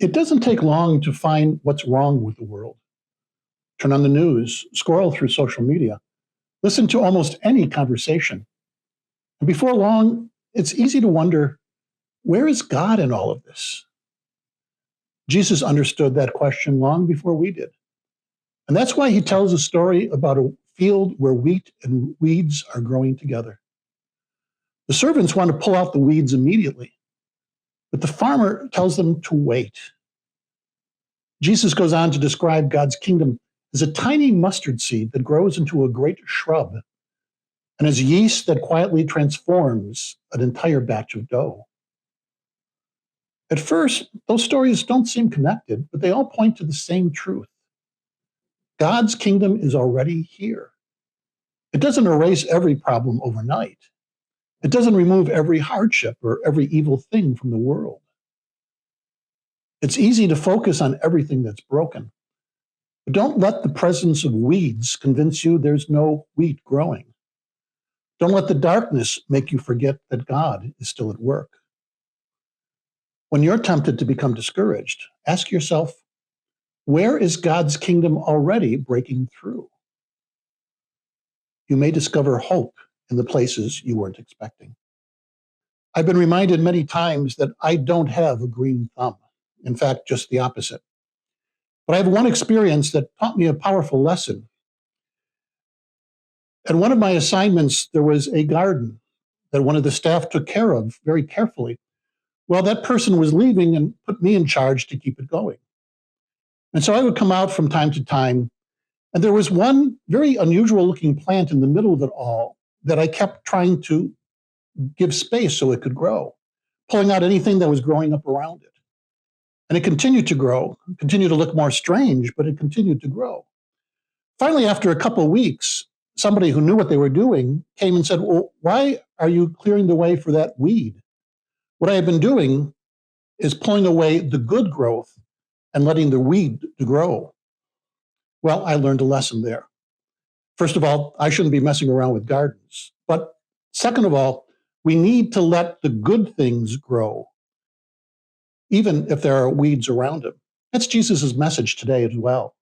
It doesn't take long to find what's wrong with the world. Turn on the news, scroll through social media, listen to almost any conversation. And before long, it's easy to wonder, where is God in all of this? Jesus understood that question long before we did. And that's why he tells a story about a field where wheat and weeds are growing together. The servants want to pull out the weeds immediately, but the farmer tells them to wait. Jesus goes on to describe God's kingdom as a tiny mustard seed that grows into a great shrub and as yeast that quietly transforms an entire batch of dough. At first, those stories don't seem connected, but they all point to the same truth. God's kingdom is already here. It doesn't erase every problem overnight. It doesn't remove every hardship or every evil thing from the world. It's easy to focus on everything that's broken, but don't let the presence of weeds convince you there's no wheat growing. Don't let the darkness make you forget that God is still at work. When you're tempted to become discouraged, ask yourself, where is God's kingdom already breaking through? You may discover hope in the places you weren't expecting. I've been reminded many times that I don't have a green thumb. In fact, just the opposite. But I have one experience that taught me a powerful lesson. At one of my assignments, there was a garden that one of the staff took care of very carefully. Well, that person was leaving and put me in charge to keep it going. And so I would come out from time to time, and there was one very unusual looking plant in the middle of it all that I kept trying to give space so it could grow, pulling out anything that was growing up around it. And it continued to grow, continued to look more strange, but it continued to grow. Finally, after a couple of weeks, somebody who knew what they were doing came and said, well, why are you clearing the way for that weed? What I have been doing is pulling away the good growth and letting the weed to grow. Well, I learned a lesson there. First of all, I shouldn't be messing around with gardens. But second of all, we need to let the good things grow, even if there are weeds around them. That's Jesus' message today as well.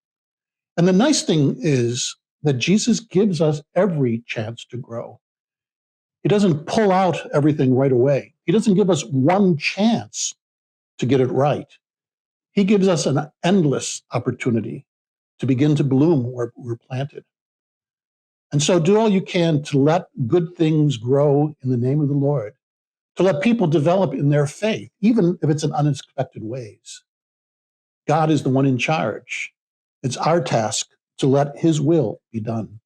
And the nice thing is that Jesus gives us every chance to grow. He doesn't pull out everything right away. He doesn't give us one chance to get it right. He gives us an endless opportunity to begin to bloom where we're planted. And so do all you can to let good things grow in the name of the Lord, to let people develop in their faith, even if it's in unexpected ways. God is the one in charge. It's our task to let his will be done.